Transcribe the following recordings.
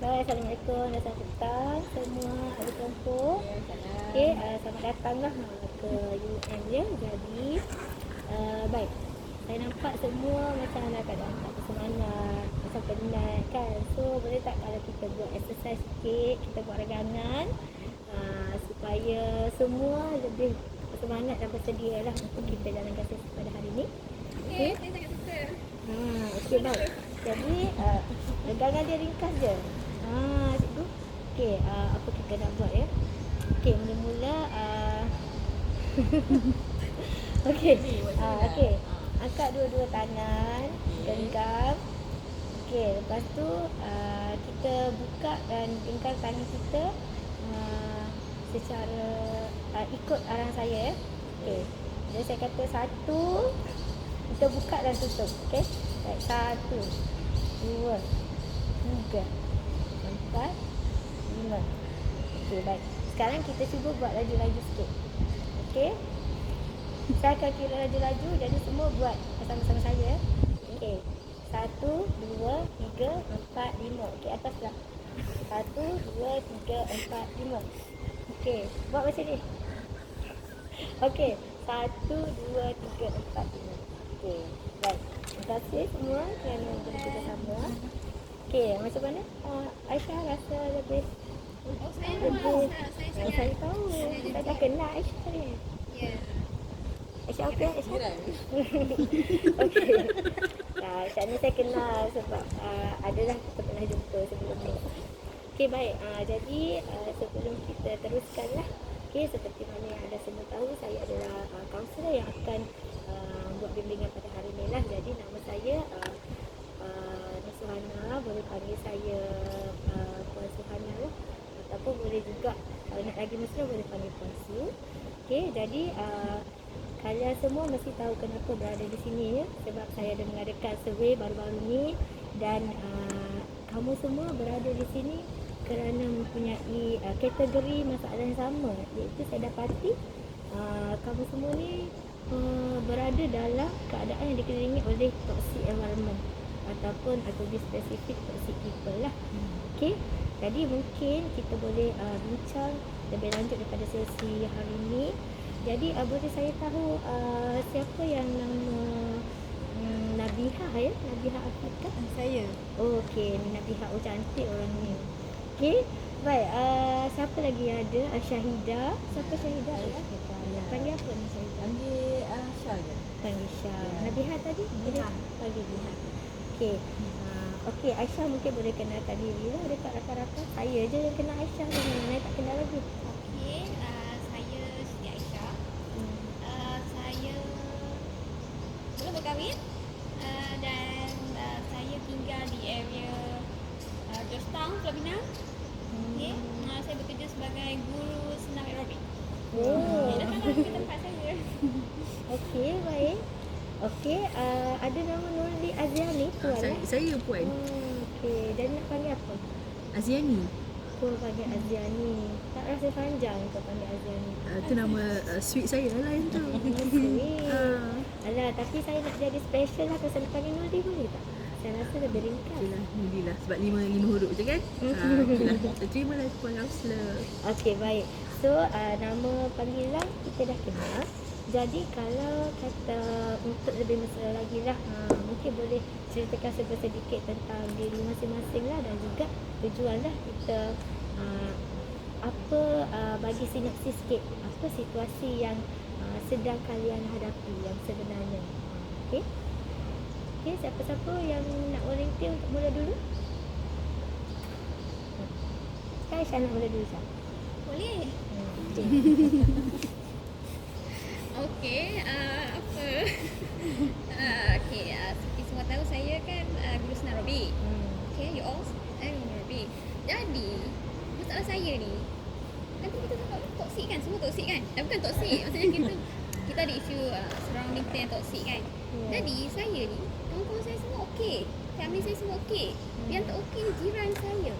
Hai, Assalamualaikum dan selamat petang semua ahli kampung. Okey, selamat datanglah ke UM ya. Jadi, baik. Saya nampak semua macam ada keadaan tak bersemangat, macam penat kan. So, boleh tak kalau kita buat exercise sikit, kita buat regangan supaya semua lebih bersemangat dan bersedia lah untuk kita jalankan sesi pada hari ini. Okey, saya sangat suka. Okey, baik. Jadi, regangan dia ringkas je. Cikgu. Okey, apa kita nak buat ya? Okey, mula-mula okey. Okey. Angkat dua-dua tangan, genggam. Okey, lepas tu kita buka dan genggam tangan kita secara ikut arahan saya ya. Okey. Jadi saya kata 1, kita buka dan tutup. Okey. Baik, 1, 2, 3, 4, 5. Okey, baik. Sekarang kita cuba buat laju-laju sikit. Okey. Saya akan kira laju-laju, jadi semua buat bersama-sama saya. Okey. 1, 2, 3, 4, 5. Okey, atas lah. 1, 2, 3, 4, 5. Okey, buat macam ni. Okey. 1, 2, 3, 4, 5. Okey, baik. Terima kasih semua kerana bekerjasama. Okey, macam mana? Aisyah rasa lebih Saya lebih saya saya tahu. Saya dah kenal Aisyah ni. Ya. Aisyah okey, Aisyah? Okey. Aisyah ni saya kenal sebab adalah kita pernah jumpa sebelum ni. Okey, baik. Jadi sebelum kita teruskanlah. Okey, seperti mana yang anda semua tahu, saya adalah kaunselor yang akan buat bimbingan pada hari ni lah. Jadi nama saya Suhana, boleh panggil saya Puan Suhana lah. Ataupun boleh juga kalau nak lagi mesra boleh panggil Puan Su. Okey, jadi kalian semua mesti tahu kenapa berada di sini ya. Sebab saya ada mengadakan survey baru-baru ni dan kamu semua berada di sini kerana mempunyai kategori masalah yang sama, iaitu saya dapati kamu semua ni berada dalam keadaan yang dikelilingi oleh toxic environment ataupun lebih spesifik toxic people lah. Okey, jadi mungkin kita boleh bincang lebih lanjut daripada sesi hari ini. Jadi boleh saya tahu siapa yang nama Nabihah ya? Nabihah Afrika? Saya. Oh, okey, Nabihah, oh cantik orang ni. Okey, baik. Siapa lagi yang ada? Syahidah. Siapa Syahidah? Panggil apa ni Syahidah? Panggil Syah je. Panggil Syah. Nabihah tadi? Bihah. Panggil Bihah. Okey. Okey, Aisyah mungkin boleh kenalkan diri lah dekat rakan-rakan. Saya je yang kenal Aisyah ni. Saya tak kenal lagi. Okey, saya Siti Aisyah. Saya belum berkahwin dan saya tinggal di area Georgetown, Pulau Pinang. Okey, saya bekerja sebagai guru senam aerobik. Oh. Datanglah ke tempat saya. Okey, baik. Okey, ada nama Nurli Aziani tuan lah. Saya Puan Okey, dan nak panggil apa? Aziani. Kau panggil Aziani. Tak rasa panjang kau panggil Aziani. Itu nama suite saya lah yang tu. Sweet. Alah, tapi saya nak jadi special lah. Kalau saya nak panggil Nurli boleh tak? Saya rasa lebih ringkas. Okey lah, Alhamdulillah. Sebab 5 huruf je kan. Okey lah. Terimalah Puan Kaunselor. Okey, baik. So, nama panggilan kita dah kenal. Jadi kalau kata untuk lebih mesra lagi lah, mungkin boleh ceritakan sedikit tentang diri masing-masing lah, dan juga tujuan lah kita bagi sinopsis sikit apa situasi yang sedang kalian hadapi yang sebenarnya. Okey? Okey, siapa-siapa yang nak volunteer untuk mula dulu? Aisyah nak mula dulu, Syah? Boleh. Okey, apa? Okey, seperti semua tahu saya kan guru senam aerobik. Okay, you all guru aerobik. Jadi, masalah saya ni, nanti kita cakap toksik kan? Semua toksik kan? Bukan toksik, maksudnya kita ada isu surrounding kita yang toksik kan? Jadi, saya ni, kawan-kawan saya semua okey. Family saya semua okey. Yang tak okey ni jiran saya.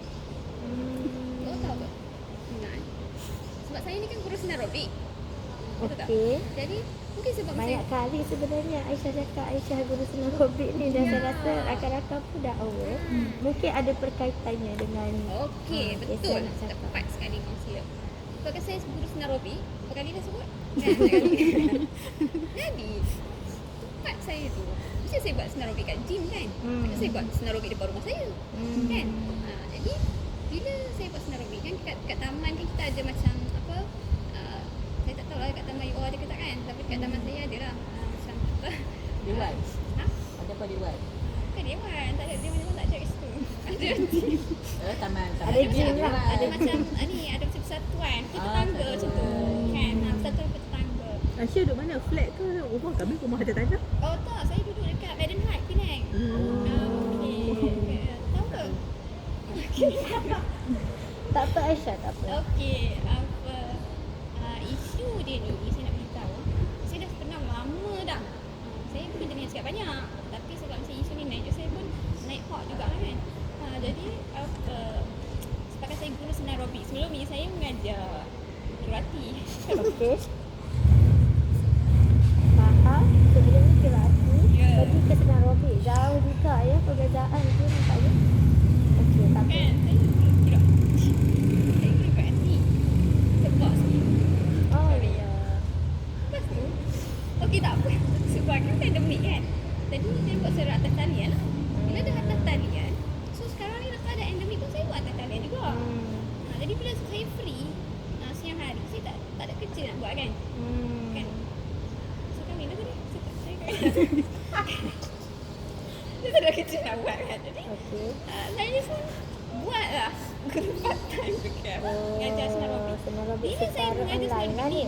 Kau tahu tak? Sebab saya ni kan guru senam aerobik. Betul tak? Okey. Jadi mungkin sebab Banyak saya kali sebenarnya Aisyah cakap Aisyah guru senarobik ni dan saya Ya. rasa rakan-rakan pun dah aware. Mungkin ada perkaitannya dengan okey, yang betul. saya nak cakap. Tepat sekali kongsi. Sebab saya guru senarobi, berapa kali dah sebut? Kan? Jadi tempat saya tu, mesti saya buat senarobi kat gym kan. Mesti saya buat senarobi depan rumah saya. Kan? Jadi bila saya buat senarobi kan kat taman kan kita ada macam apa, saya tak tahu lah kat taman you all ada ke tak kan, tapi kat taman saya ada lah macam apa, Dewan. ha? Ada apa dewan? Bukan dewan, tak ada dewan tak ada kat situ. Ada gym. Taman. Ada gym lah. Ada macam ni, ada macam persatuan tetangga macam tu kan. Persatuan tetangga. Aisyah duduk mana? Flat ke rumah? Kami rumah ada tanah. Oh tak, saya duduk dekat Madden Heights Penang. Okey. Tahu ke? Tak apa Aisyah, tak apa. Okey, apa isu dia ni saya nak beritahu. Saya dah pernah lama dah. Saya pun jenis cakap banyak. Tapi sebab macam isu ni naik, saya pun naik hot juga kan. Jadi apa, sebabkan saya guru senarobik. Sebelum ni saya mengajar kirati. Okey. Faham? Sebelum ni kirati, Ya. pergi ke senarobik. Jauh juga ya perbezaan tu nampaknya. Okey, tak apa. Kan, saya guru kirati. Saya guru kirati. Sebab Oh ya. lepas tu, okey tak apa. Sebab kan pandemik kan. Tadi saya buat surat atas talian lah. Bila dah atas talian, so sekarang ni lepas ada endemik pun saya buat atas talian juga. Jadi bila saya free, siang hari, saya tak ada kerja nak buat kan. Kan? So kami dah tadi, saya kan. Saya tak ada kerja nak buat kan. Jadi Okey. saya pun buat lah guru part time dekat mengajar senarobik. Senarobik Bila saya secara mengajar online lah ni.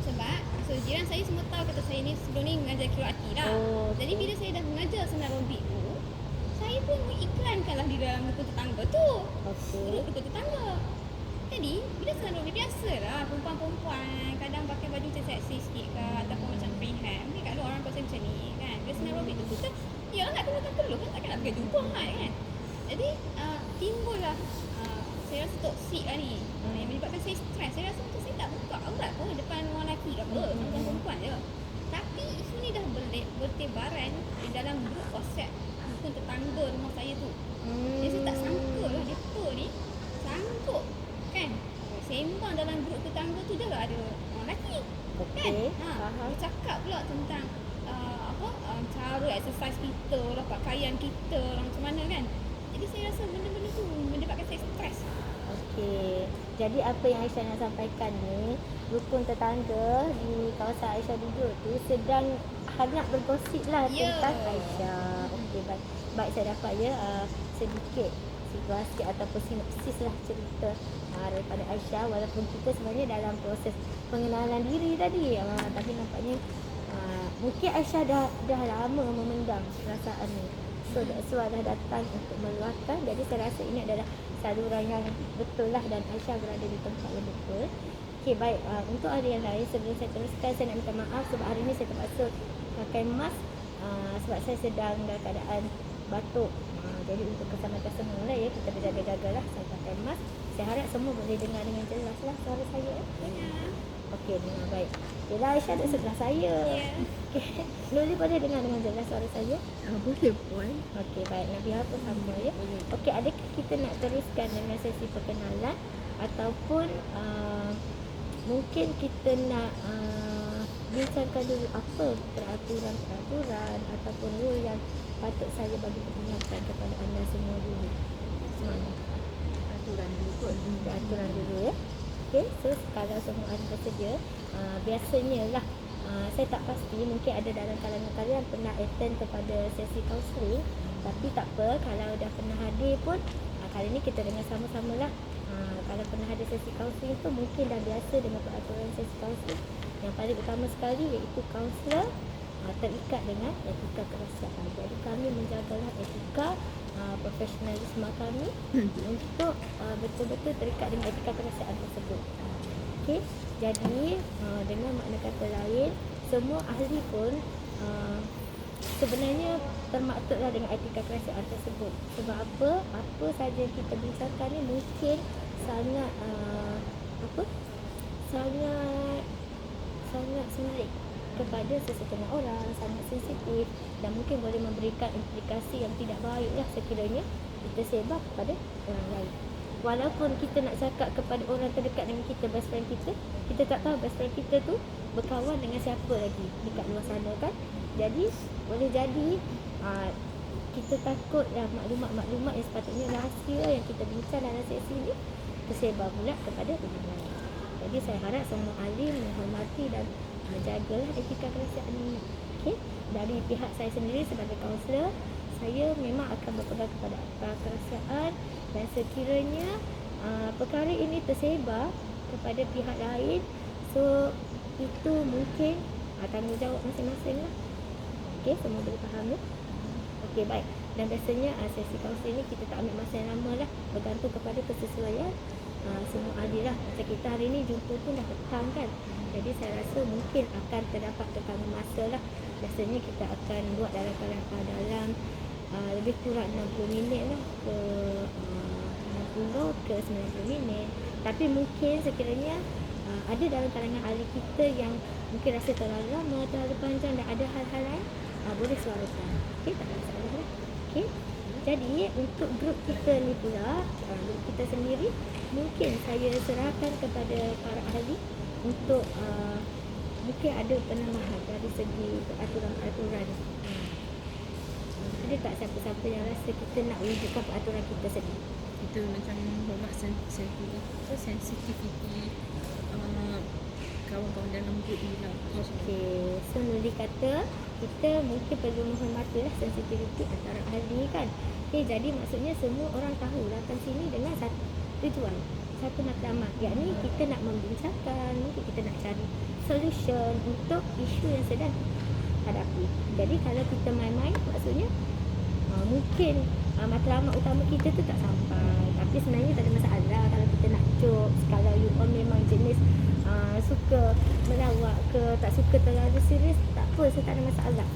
Sebab jiran saya semua tahu kata saya ni sebelum ni mengajar kirati lah. Oh, Jadi bila saya dah mengajar senarobik tu, saya pun mengiklankan lah di dalam buku tetangga tu. Okey. Grup buku tetangga. Jadi bila senarobik biasa lah, perempuan-perempuan kadang pakai baju macam seksi sikit ke ataupun macam freehand. Mungkin kat luar orang pasal macam ni kan. Bila senarobik tu kita, ya nak kenakan peluh kan, takkan nak pakai jumpa kan. Jadi timbul lah saya rasa toksik lah ni, yang menyebabkan saya stres. Saya rasa macam saya tak buka aurat pun depan orang lelaki ke apa, sama perempuan je. Tapi isu ni dah bertebaran di dalam grup WhatsApp bukan tetangga rumah saya tu. Jadi saya tak sangka lah dia ni sanggup kan sembang dalam grup tetangga tu dah ada orang lelaki kan. Okey, faham. Dia cakap pula tentang cara exercise kita lah, pakaian kita lah, macam mana kan. Jadi saya rasa benda-benda tu menyebabkan saya stres. Okey. Jadi apa yang Aisyah nak sampaikan ni, rukun tetangga di kawasan Aisyah duduk tu sedang hangat bergosip lah Ya. tentang Aisyah. Okey, baik. Baik, saya dapat ya sedikit situasi ataupun sinopsis lah cerita daripada Aisyah, walaupun kita sebenarnya dalam proses pengenalan diri tadi. Tapi nampaknya mungkin Aisyah dah lama memendam perasaan ni. So dah datang untuk meluahkan. Jadi saya rasa ini adalah saluran yang betul lah dan Aisyah berada di tempat yang betul. Okey, baik. Untuk hari yang lain, sebelum saya teruskan, saya nak minta maaf sebab hari ini saya terpaksa pakai mask sebab saya sedang dalam keadaan batuk. Jadi untuk keselamatan semua lah ya, kita berjaga-jagalah. Saya pakai mask. Saya harap semua boleh dengar dengan jelas lah suara saya. Okey, dengar baik. Yelah, Aisyah duduk sebelah saya. Ya. Okey, Luli boleh dengar dengan jelas suara saya? Boleh puan. Okey, baik. Nabiha pun sama ya. Okey, adakah kita nak teruskan dengan sesi perkenalan ataupun mungkin kita nak bincangkan dulu apa peraturan ataupun rule yang patut saya bagi peringatan kepada anda semua dulu. Mana? Aturan dulu kot. Aturan dulu ya. Okey, so kalau semua ada bersedia, biasanya lah saya tak pasti, mungkin ada dalam kalangan kalian pernah attend kepada sesi counselling, tapi tak apa, kalau dah pernah hadir pun kali ni kita dengar sama-sama lah. Kalau pernah ada sesi counselling tu mungkin dah biasa dengan peraturan sesi counselling. Yang paling utama sekali iaitu kaunselor terikat dengan etika kerahsiaan. Jadi kami menjagalah etika profesionalisme kami untuk betul-betul terikat dengan etika kerahsiaan tersebut. Okey, jadi dengan makna kata lain, semua ahli pun sebenarnya termaktublah dengan etika kerahsiaan tersebut. Sebab apa saja yang kita bincangkan ni mungkin sangat sangat sangat sulit kepada sesetengah orang, sangat sensitif dan mungkin boleh memberikan implikasi yang tidak baik lah sekiranya kita sebar kepada orang lain. Walaupun kita nak cakap kepada orang terdekat dengan kita, best friend kita tak tahu best friend kita tu berkawan dengan siapa lagi dekat luar sana kan. Jadi boleh jadi kita takut lah maklumat-maklumat yang sepatutnya rahsia yang kita bincang dalam sesi ni tersebar pula kepada orang lain. Jadi saya harap semua ahli menghormati dan menjagalah etika kerahsiaan ini. Okey, dari pihak saya sendiri sebagai kaunselor, saya memang akan berpegang kepada kerahsiaan dan sekiranya perkara ini tersebar kepada pihak lain, so itu mungkin tanggungjawab masing-masing lah. Okey, semua boleh faham ya? Okey, baik. Dan biasanya sesi kaunseling ni kita tak ambil masa yang lama lah, bergantung kepada kesesuaian semua ahli lah. Macam kita hari ni jumpa pun dah petang kan, jadi saya rasa mungkin akan terdapat tekangan masa lah. Biasanya kita akan buat dalam lebih kurang 60 minit lah, ke 60 ke 90 minit. Tapi mungkin sekiranya ada dalam kalangan ahli kita yang mungkin rasa terlalu lama, terlalu panjang dan ada hal-hal lain, boleh suarakan. Okey, tak ada masalah lah. Okey, jadi untuk grup kita ni pula, grup kita sendiri, mungkin saya serahkan kepada para ahli untuk mungkin ada penambahan dari segi peraturan-peraturan. Ada tak siapa-siapa yang rasa kita nak wujudkan peraturan kita sendiri? Kita macam hormat sensitivity kawan-kawan dalam grup ni lah. Okey, so Nuri kata kita mungkin perlu menghormatilah sensitiviti antara ahli kan. Okey, jadi maksudnya semua orang tahu datang sini dengan satu tujuan, satu matlamat, yakni kita nak membincangkan, mungkin kita nak cari solution untuk isu yang sedang hadapi. Jadi kalau kita main-main, maksudnya mungkin matlamat utama kita tu tak sampai. Tapi sebenarnya tak ada masalah kalau kita nak jokes, kalau you all memang jenis suka melawak ke, tak suka terlalu serius, tak apa, saya tak ada masalah.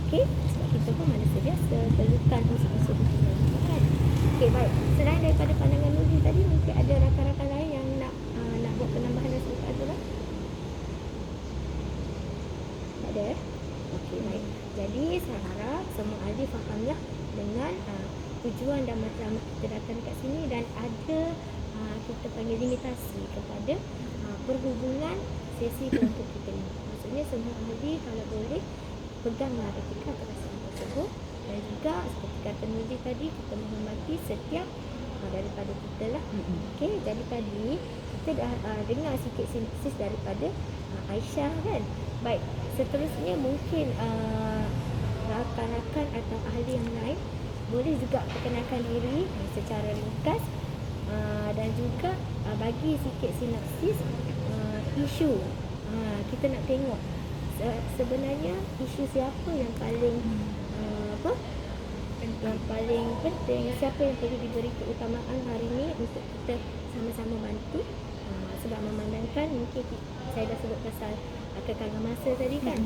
Okey, sebab kita pun manusia biasa, perlukan unsur-unsur kita kan. Okey, baik. Selain daripada pandangan Nuri tadi, mungkin ada rakan-rakan lain yang nak buat penambahan dan sebut aturan? Tak ada? Okey, baik. Jadi saya harap semua ahli fahamlah dengan tujuan dan matlamat kita datang dekat sini, dan ada kita panggil limitasi kepada perhubungan sesi kelompok kita ni. Maksudnya semua ahli kalau boleh peganglah etika kerahsiaan tersebut, dan juga seperti kata Nuri tadi, kita menghormati setiap daripada kita lah. Okey, jadi tadi kita dah dengar sikit sinopsis daripada Aisyah kan. Baik, seterusnya mungkin rakan-rakan atau ahli yang lain boleh juga perkenalkan diri secara ringkas, dan juga bagi sikit sinopsis isu. Kita nak tengok sebenarnya isu siapa yang paling yang paling penting, siapa yang perlu diberi keutamaan hari ini untuk kita sama-sama bantu. Sebab memandangkan mungkin saya dah sebut pasal kekangan masa tadi kan,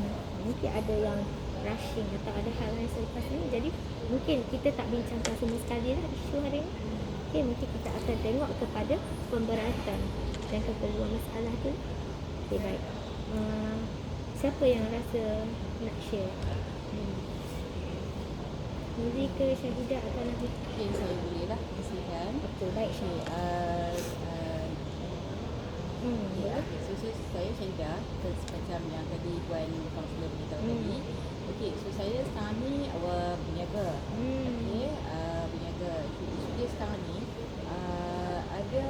mungkin ada yang rushing atau ada hal lain selepas ni, jadi mungkin kita tak bincangkan semua sekali lah isu hari ni. Okay, mungkin kita akan tengok kepada pemberatan dan keperluan masalah tu. Okay, baik. Siapa yang rasa nak share? Nuri ke Syahidah atau Nabi? Okay, saya boleh lah kongsikan. Okey, baik Syahidah. Ya, so saya Syahidah, macam yang tadi Puan Kaunselor beritahu tadi. Okey, so saya sekarang ni berniaga. Okey, berniaga. Isu dia sekarang ni ada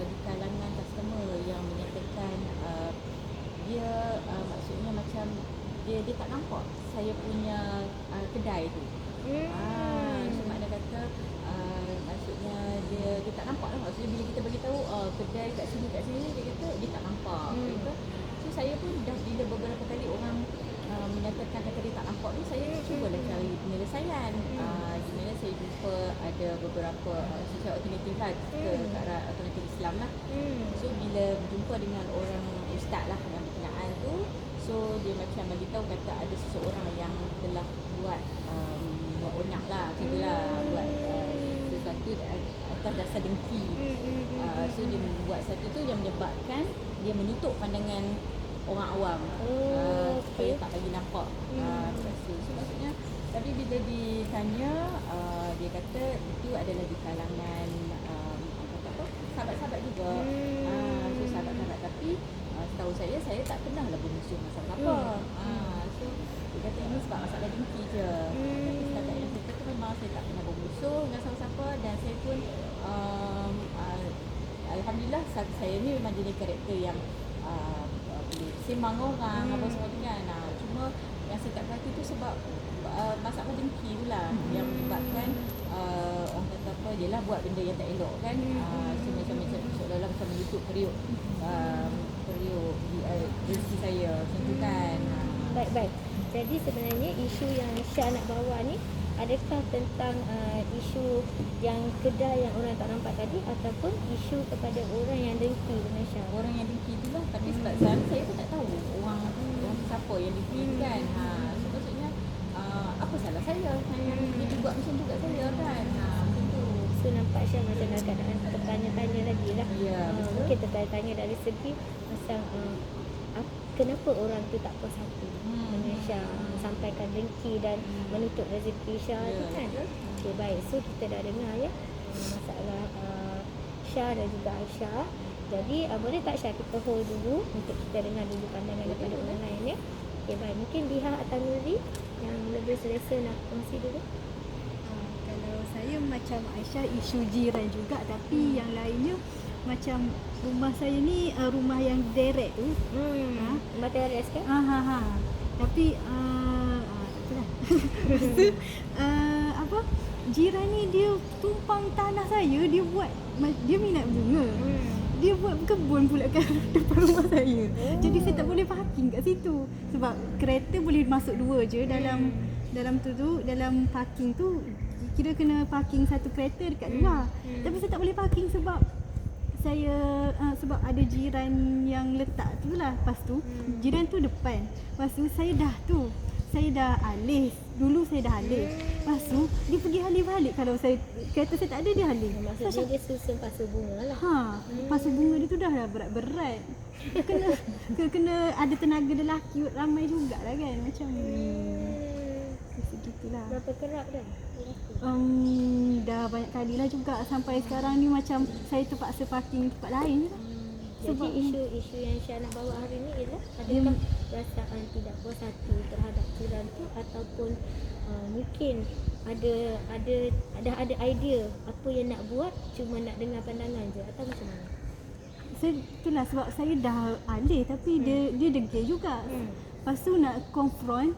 di kalangan customer yang menyatakan dia maksudnya macam dia tak nampak saya punya kedai tu. So makna kata maksudnya dia tak nampak lah. Maksudnya bila kita bagi tahu kedai kat sini dia kata dia tak nampak. So saya pun dah bila beberapa kali orang menyatakan kata dia tak nampak ni, saya cubalah cari penyelesaian. Gimana saya jumpa ada beberapa secara alternatif lah ke arah alternatif Islam lah. So bila berjumpa dengan orang ustaz lah yang berkenaan tu, so dia macam beritahu kata ada seseorang yang telah buat onyak lah, macam tu lah, buat sesuatu atas dasar dengki. So dia buat satu tu yang menyebabkan dia menutup pandangan orang awam. Supaya Okay. tak bagi nampak dekat situ. So maksudnya tapi bila ditanya dia kata itu adalah di kalangan kata apa, sahabat-sahabat juga. So sahabat-sahabat, tapi setahu saya tak pernah lah bermusuh dengan siapa. So dia kata ini sebab masalah dengki je. Tapi setakat yang saya kata memang saya tak pernah bermusuh dengan siapa-siapa, dan saya pun alhamdulillah saya ni memang jenis karakter yang boleh sembang orang apa sebagainya. Cuma yang saya tak berhati tu sebab masalah dengki tu lah yang menyebabkan orang kata apa, dia lah buat benda yang tak elok kan. So macam seolah-olah macam menutup periuk rezeki saya macam tu kan. Baik. Jadi sebenarnya isu yang Syah nak bawa ni adakah tentang isu yang kedai yang orang tak nampak tadi, ataupun isu kepada orang yang dengki dengan Syah? Orang yang dengki tu lah, tapi sebab saya pun tak tahu orang siapa yang dengki kan. So maksudnya apa salah saya dia buat macam tu kat saya kan. Macam tu. So nampak Syah macam dalam keadaan tertanya-tanya lagi lah. Ya, betul. Mungkin tertanya-tanya dari segi macam kenapa orang tu tak puas hati dengan Syah, sampaikan dengki dan menutup rezeki Syah tu kan. Okay, baik. So kita dah dengar ya masalah Syah dan juga Aisyah. Jadi boleh tak Syah kita hold dulu untuk kita dengar dulu pandangan daripada orang lain ya. Okay, baik. Mungkin Diha atau Nuri yang lebih selesa nak kongsi dulu. Kalau saya macam Aisyah, isu jiran juga, tapi yang lainnya macam rumah saya ni rumah yang derek tu. Rumah teres kan? Tapi tak apalah. Lepas tu apa, jiran ni dia tumpang tanah saya, dia minat bunga. Dia buat kebun pula kat depan rumah saya. Jadi saya tak boleh parking kat situ. Sebab kereta boleh masuk 2 je dalam parking tu, kira kena parking satu kereta dekat luar. Tapi saya tak boleh parking sebab sebab ada jiran yang letak tu lah. Lepas tu jiran tu depan. Lepas tu saya dah alih. Dulu saya dah alih. Lepas tu dia pergi alih balik. Kalau kereta saya tak ada, dia alih. Maksudnya dia susun pasu bunga lah. Pasu bunga dia tu dah berat-berat. Kena ada tenaga lelaki ramai jugalah kan. Macam segitulah. Berapa kerap dah? Dah banyak kali lah juga. Sampai sekarang ni macam saya terpaksa parking tempat lain je. Jadi isu yang Syah nak bawa hari ni ialah adakah perasaan tidak puas hati terhadap jiran tu, ataupun mungkin ada idea apa yang nak buat, cuma nak dengar pandangan je, atau macam mana? Itulah sebab saya dah alih, tapi dia degil juga. Lepas tu nak confront,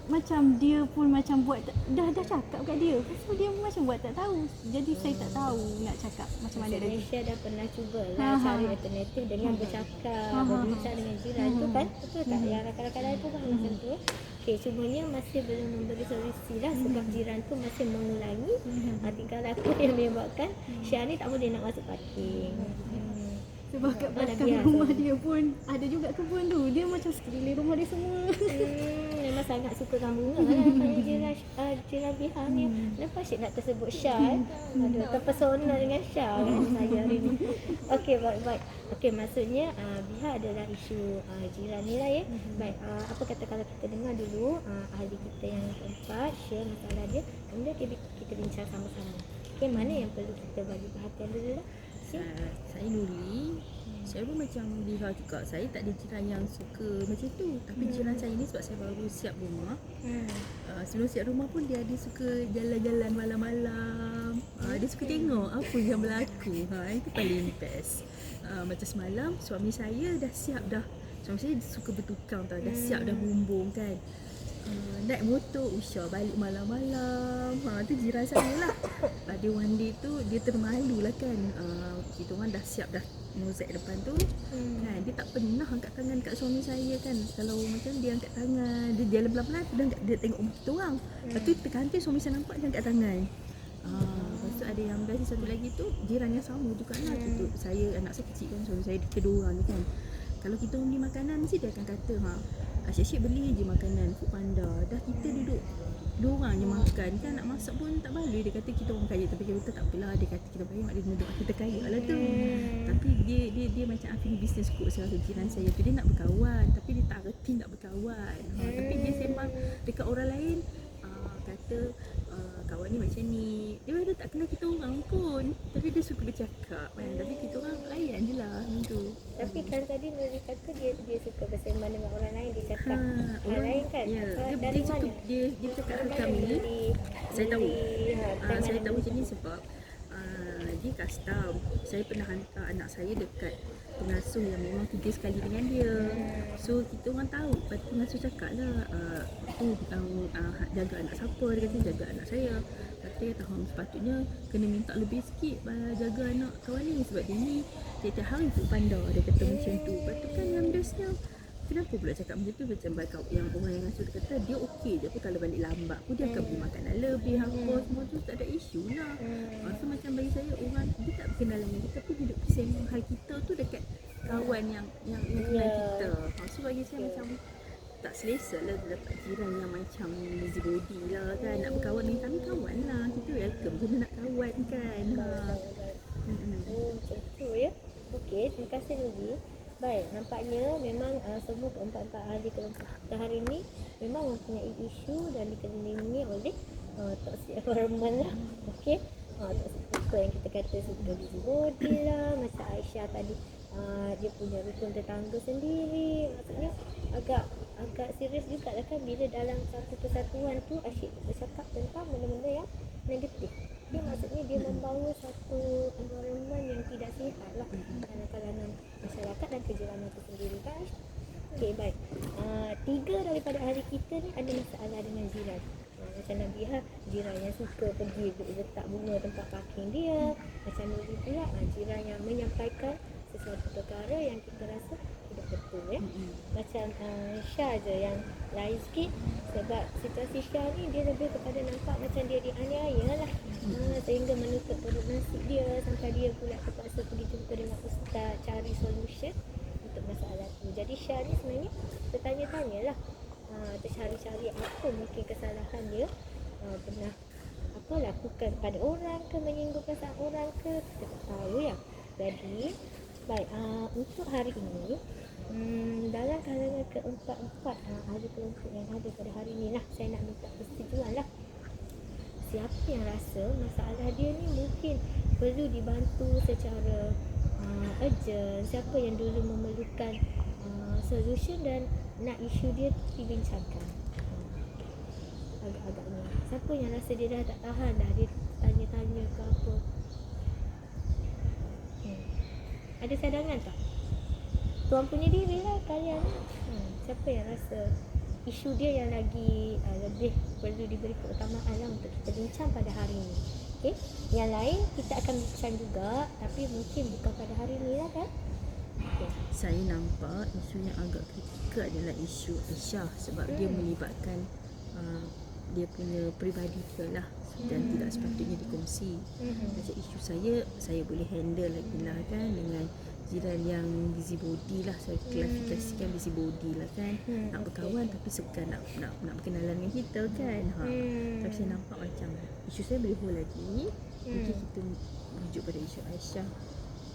macam dia pun macam buat dah cakap kat dia. Lepas tu dia pun macam buat tak tahu. Jadi saya tak tahu nak cakap macam mana lagi. Malaysia dah pernah cubalah cari alternatif dengan bercakap, berbincang dengan jiran tu kan. Betul tak? Yang rakan-rakan lain pun kan macam tu. Okay, cumanya masih belum memberi solusi lah sebab jiran tu masih mengulangi tingkah laku yang menyebabkan Syah ni tak boleh nak masuk parking. Sebab kat belakang rumah dia pun ada juga kebun tu. Dia macam sekeliling rumah dia semua. Memang sangat sukakan bunga lah jiran pihak ni. Kenapa asyik nak tersebut Syah? Aduh, terpesona dengan Syah kan saya hari ni. Okey, baik. Okey, maksudnya Biha adalah isu jiran ni lah ya. Baik, apa kata kalau kita dengar dulu ahli kita yang keempat share masalah dia, kemudian kita bincang sama-sama. Okey, mana yang perlu kita bagi perhatian dulu lah? Saya Nuri. Saya pun macam Diha juga. Saya tak ada jiran yang suka macam tu. Tapi jiran saya ni sebab saya baru siap rumah. Sebelum siap rumah pun dia ada suka jalan-jalan malam-malam. Dia suka tengok apa yang berlaku. Itu paling best. Macam semalam suami saya dah siap dah. Suami saya suka bertukang tau. Dah siap dah bumbung kan. Naik motor Usha balik malam-malam. Tu jiran saya lah. Ada one day tu dia termalu lah kan. Kita orang dah siap dah mozek depan tu kan. Dia tak pernah angkat tangan kat suami saya kan. Kalau macam dia angkat tangan, dia jalan pelan-pelan dia tengok rumah kita orang. Lepas tu terkantil suami saya nampak dia angkat tangan. Lepas tu ada yang best satu lagi tu jiran yang sama juga lah. Tu saya, anak saya kecil kan, suami saya kedua orang ni kan. Kalau kita beli makanan mesti dia akan kata asyik-asyik beli je makanan Foodpanda. Dah kita duduk dua orang je makan kan, nak masak pun tak baloi. Dia kata kita orang kaya, tapi kita tak apalah, dia kata kita kaya, mak dia duduk kita kaya lah tu. Tapi dia macam Afini business coach salah jiran saya tu, dia nak berkawan tapi dia tak reti nak berkawan. Tapi dia sembang dekat orang lain, kata kawan ni macam ni. Dia dah tak kenal kita orang pun, tapi dia suka bercakap kan. Tapi kita orang layan je lah macam tu. Tapi kan tadi Nuri kata dia suka bersembang dengan orang lain, dia cakap orang lain kan. Ya, Dari dia mana? dia cakap Dari ke mana kami. Nuri Saya tahu. dari Saya mana tahu Nuri? macam ni sebab dia custom. Saya pernah hantar anak saya dekat pengasuh yang memang kerja sekali dengan dia. So kita orang tahu, lepas tu pengasuh cakap lah, tu jaga anak siapa, dia kata jaga anak saya. Lepas tu dia kata sepatutnya kena minta lebih sikit jaga anak kawan ni, sebab dia ni tiap-tiap hari ikut pandar, dia kata macam tu. Lepas tu kan yang bestnya, kenapa pula cakap macam tu? Macam yang orang yang ngasuh dia kata dia okey je, kalau balik lambat pun dia akan beli makanan lebih apa semua tu, tak ada isu lah. So macam bagi saya, orang dia tak berkenalan dengan kita tapi duduk sembang hal kita tu dekat kawan yang kenal kita. So bagi saya macam tak selesa lah dapat jiran yang macam busybody lah kan. Nak berkawan dengan kami, kawan lah, kita welcome je nak kawan kan. Macam tu ya. Okey, terima kasih Nuri. Baik, nampaknya memang semua keempat-empat ahli kelompok kita hari ini memang mempunyai isu dan dikelilingi oleh toxic environment lah. Okey, toxic people yang kita kata suka busybody lah. Macam Aisyah tadi, dia punya rukun tetangga sendiri. Maksudnya agak serius juga lah kan, bila dalam satu persatuan tu asyik bercakap tentang benda-benda yang negatif. Dia maksudnya dia membawa satu environment yang tidak sihat lah dalam kalangan masyarakat dan kejiranan itu sendiri kan. Okey, baik. 3 daripada ahli kita ni ada masalah dengan jiran. Macam Nabiha, jiran yang suka pergi letak bunga tempat parking dia. Macam Nuri pula, jiran yang menyampaikan sesuatu perkara yang kita rasa tidak betul ya. Macam Syah je yang lain sikit, sebab situasi Syah ni dia lebih kepada nampak macam dia dianiaya lah. Sehingga menutup perut nasi dia sampai dia pula terpaksa pergi jumpa dengan ustaz cari solution untuk masalah tu. Jadi Syah ni sebenarnya bertanya-tanya lah, tercari-cari apa mungkin kesalahan dia, pernah apa lakukan pada orang ke, menyinggung perasaan orang ke, kita tak tahu ya. Jadi baik, untuk hari ini dalam kalangan keempat-empat ahli kelompok yang ada pada hari ini lah, saya nak minta persetujuan lah. Siapa yang rasa masalah dia ni mungkin perlu dibantu secara urgent, siapa yang dulu memerlukan solution dan nak isu dia dibincangkan. Agak-agaknya siapa yang rasa dia dah tak tahan dah, dia tanya-tanya ke apa. Ada cadangan tak? Tuan punya diri lah kalian. Siapa yang rasa isu dia yang lagi lebih perlu diberi keutamaan lah untuk kita bincang pada hari ini. Okay? Yang lain kita akan bincang juga, tapi mungkin bukan pada hari ini lah kan. Okay. Saya nampak isu yang agak kritikal adalah isu Aisyah, sebab dia melibatkan dia punya peribadi dia lah dan tidak sepatutnya dikongsi. Macam isu saya boleh handle lagi lah kan, dengan jiran yang busybody lah, saya klasifikasikan busybody lah kan. Nak berkawan tapi segan nak berkenalan dengan kita kan. Tapi saya nampak macam isu saya boleh hold lagi. Mungkin kita rujuk pada isu Aisyah.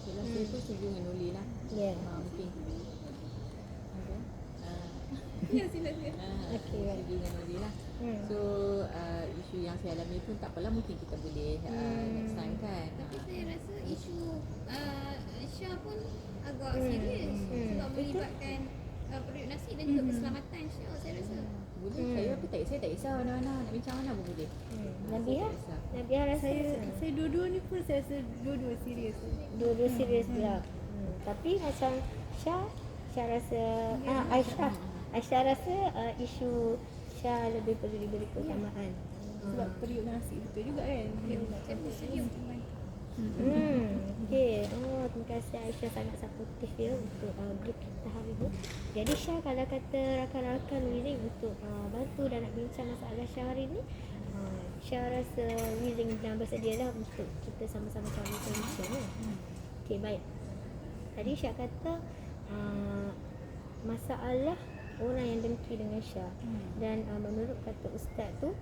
Yelah, saya pun setuju dengan Nuli lah. Ya. Mungkin Ya, silakan. Okey, baik. setuju dengan Nuli lah. So isu yang saya alami pun tak apalah, mungkin kita boleh next time kan. Tapi saya rasa isu Syah pun agak serius sebab melibatkan periuk nasi dan juga keselamatan Syah, saya rasa. Boleh, saya tak kisah mana-mana, nak bincang mana pun boleh. Nabiha? Nabiha rasa Saya dua-dua ni pun saya rasa dua-dua serius. dua-dua serius pula. Tapi macam Syah rasa Aisyah rasa isu Syah lebih perlu diberi keutamaan. Sebab periuk nasi betul juga kan. Saya bersedia untuk membantu. Okey. Terima kasih Aisyah, sangat supportif ya untuk grup kita hari ini. Jadi Syah, kalau kata rakan-rakan willing untuk bantu dan nak bincang masalah Syah hari ini, Syah rasa willing dan bersedia lah untuk kita sama-sama cari solution ya. Okey, baik. Tadi Syah kata masalah orang yang dengki dengan Syah, dan menurut kata ustaz tu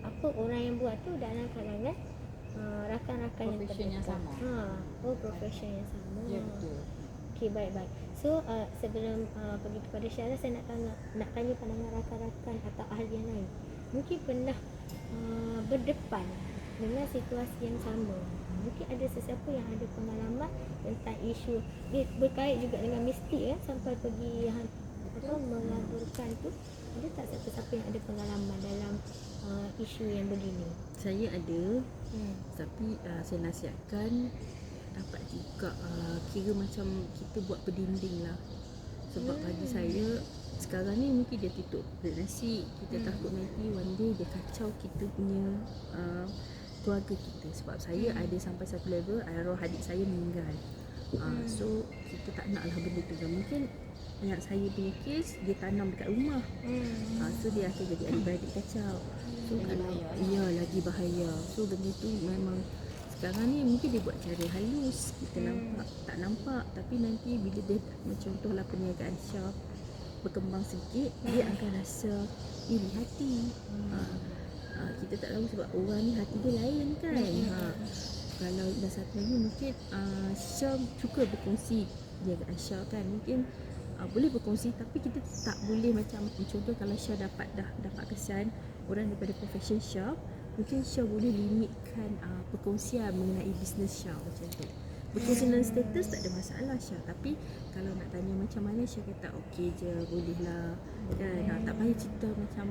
apa orang yang buat tu dalam kalangan rakan-rakan yang Profession yang terdekat. sama. Profession yang sama. Ya betul. Okey, baik. So sebelum pergi kepada Syarah, saya nak tanya pandangan rakan-rakan atau ahli yang lain. Mungkin pernah berdepan dengan situasi yang sama. Mungkin ada sesiapa yang ada pengalaman tentang isu ni, berkait juga dengan mistik kan, sampai pergi melaburkan tu. Ada tak siapa-siapa yang ada pengalaman dalam isu yang begini? Saya ada, tapi saya nasihatkan dapat juga kira macam kita buat berdinding lah. Sebab bagi saya sekarang ni mungkin dia tutup relasi, kita takut nanti one day dia kacau kita punya keluarga kita. Sebab saya ada sampai satu level arwah adik saya meninggal. So kita tak nak lah benda tu. Dan mungkin anak saya punya kes dia tanam dekat rumah. So dia akan jadi adik-beradik kacau. So Lagi kalau bahaya. lagi bahaya. So benda tu memang sekarang ni mungkin dia buat cara halus, kita nampak tak nampak, tapi nanti bila dia contohlah perniagaan Syah berkembang sikit, dia akan rasa iri hati. Kita tak tahu sebab orang ni hati dia lain kan. Kalau dah satu lagi mungkin Syah suka berkongsi perniagaan Syah kan, mungkin boleh berkongsi, tapi kita tak boleh macam contoh kalau Syah dapat kesan orang daripada profession Syah, mungkin Syah boleh limitkan perkongsian mengenai bisnes Syah macam tu. Berkongsi dalam status tak ada masalah Syah, tapi kalau nak tanya macam mana, Syah kata okey je, boleh lah kan. Tak payah cerita macam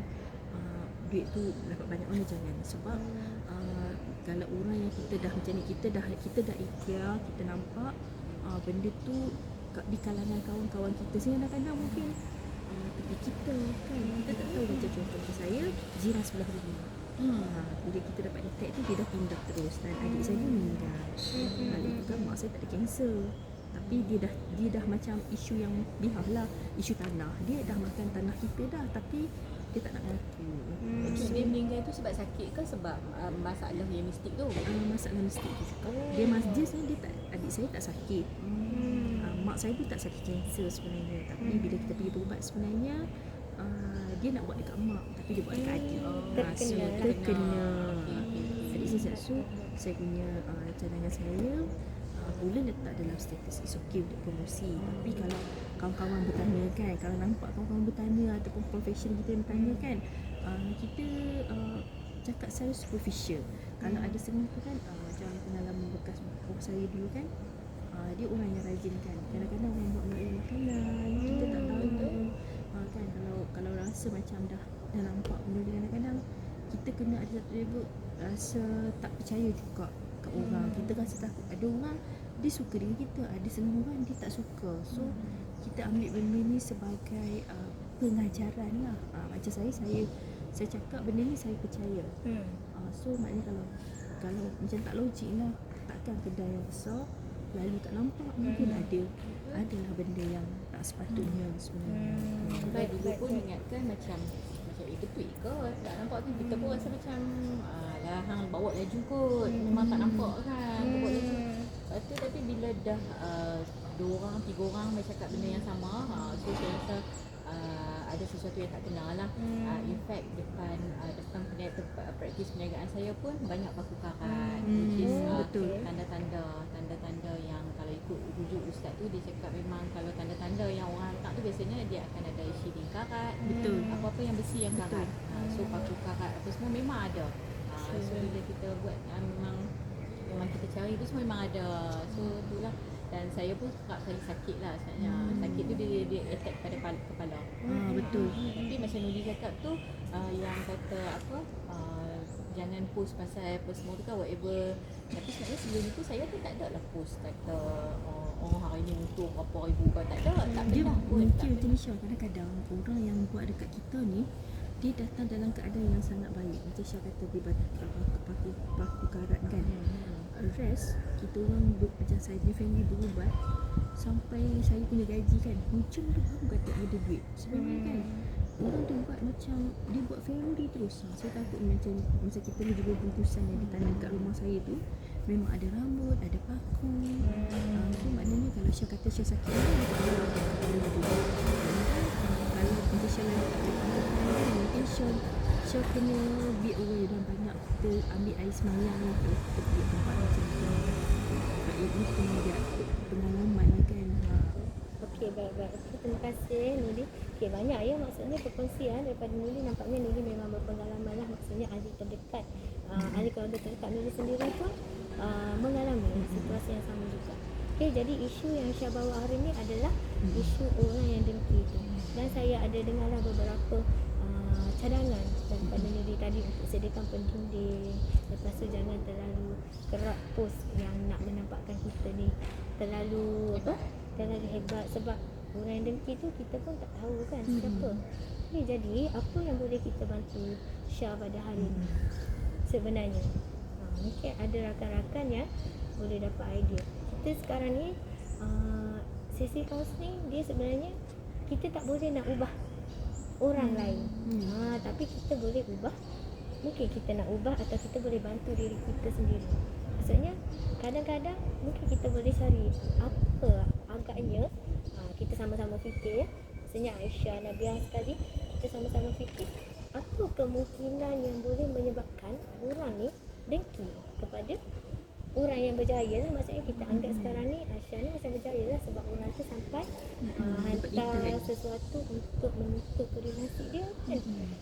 duit tu dapat banyak mana, jangan. Sebab kalau orang yang kita dah macam ni, kita dah ikhtiar, kita nampak benda tu di kalangan kawan-kawan kita, sehingga kadang-kadang mungkin tepi kita kan, kita tak tahu. Macam contoh saya, jiran sebelah rumah, bila kita dapat detect tu dia dah pindah terus dan adik saya meninggal. Hal itu kan mak saya tak ada kanser, tapi dia dah macam isu yang bihah lah, isu tanah. Dia dah makan tanah kita dah, tapi dia tak nak ngaku. Okay, dia meninggal tu sebab sakit ke sebab masalah yang mistik tu? Masalah mistik tu juga. Dia sebenarnya dia tak, adik saya tak sakit. Mak saya pun tak sakit kanser sebenarnya, tapi bila kita pergi berubat sebenarnya dia nak buat dekat mak, tapi dia buat dekat adik. Terkena. Adik saya so saya punya cadangan saya boleh letak dalam status is okay untuk promosi. Tapi kalau kawan-kawan bertanya kan, kalau nampak kawan-kawan bertanya ataupun profession kita yang bertanya kan, kita cakap secara superficial. Kalau ada semua tu kan, macam pengalaman bekas bos saya dulu kan, dia orang yang rajin kan. Kadang-kadang orang buat makanan, kita tak tahu kan. Kalau rasa macam dah nampak benda ni, kadang-kadang kita kena ada satu level rasa tak percaya juga kat orang. Kita rasa takut. Ada orang dia suka dengan kita, ada setengah orang dia tak suka. So kita ambil benda ni sebagai pengajaran lah. Macam saya cakap benda ni saya percaya. So maknanya kalau macam tak logik lah, takkan kedai yang besar lalu tak nampak, mungkin adalah benda yang tak sepatutnya sebenarnya. Baik, dulu pun ingatkan macam betul ke tak nampak kan, kita pun rasa macam lah hang bawa laju kot, memang tak nampak kan, bawa laju. Lepas tu tapi bila dah 2 orang 3 orang bercakap benda yang sama, so saya rasa ada sesuatu yang tak kena lah. In fact depan praktis perniagaan saya pun banyak paku karat, which is tanda-tanda yang kalau ikut rujuk ustaz tu, dia cakap memang kalau tanda-tanda yang orang letak tu biasanya dia akan ada shading karat, apa-apa yang besi yang karat. So paku karat apa semua memang ada. So bila kita buat memang kita cari tu semua memang ada. So itulah. Dan saya pun kerap kali sakit lah sebenarnya. Sakit tu dia attack pada kepala. Betul. Tapi macam Nuri cakap tu, yang kata apa, jangan post pasal apa semua tu kan, whatever. Tapi sebenarnya sebelum itu saya pun tak ada lah post kata hari ni untung berapa ribu kan, tak ada. Tak Dia pernah pun. mungkin macam ni Syah, kadang-kadang orang yang buat dekat kita ni, dia datang dalam keadaan yang sangat baik. Macam Syah kata dia paku karat kan. Rest kita orang macam saya punya family berubat sampai saya punya gaji kan, hujung tu baru kata ada duit. Sebenarnya kan orang tu buat macam dia buat family terus. Saya takut macam kita ni juga bungkusan yang ditanam kat rumah saya tu memang ada rambut, ada paku. So maknanya kalau Syah kata Syah sakit ni, kalau macam Syah lagi tak boleh, mungkin Syah Syah kena be aware dan banyak kita ambil air semayang ni kalau kita pergi tempat macam tu. Sebab ini kena dia pengalaman kan. Okey, baik. Okay, terima kasih Nuri. Okey, banyak ya maksudnya perkongsian daripada Nuri. Nampaknya Nuri memang berpengalaman lah. Maksudnya ahli terdekat, ahli keluarga terdekat Nuri sendiri pun mengalami situasi yang sama juga. Okey, jadi isu yang Syah bawa hari ni adalah isu orang yang dengki tu. Dan saya ada dengarlah beberapa cadangan daripada Nuri tadi untuk sediakan pendinding. Lepas tu jangan terlalu kerap post yang nak menampakkan kita ni terlalu terlalu hebat, sebab orang yang dengki tu kita pun tak tahu kan siapa. Okay, jadi apa yang boleh kita bantu Syah pada hari ni sebenarnya? Mungkin ada rakan-rakan yang boleh dapat idea. Kita sekarang ni sesi counselling dia sebenarnya kita tak boleh nak ubah orang lain. Tapi kita boleh ubah, mungkin kita nak ubah atau kita boleh bantu diri kita sendiri. Maksudnya kadang-kadang mungkin kita boleh cari apa agaknya kita sama-sama fikir ya. Maksudnya Aisyah, Nabiah sekali kita sama-sama fikir apa kemungkinan yang boleh menyebabkan orang ni dengki kepada orang yang berjaya lah. Maksudnya kita anggap sekarang ni Aisyah ni macam berjaya lah sebab orang tu sampai hantar sesuatu untuk menutup koordinasi dia kan.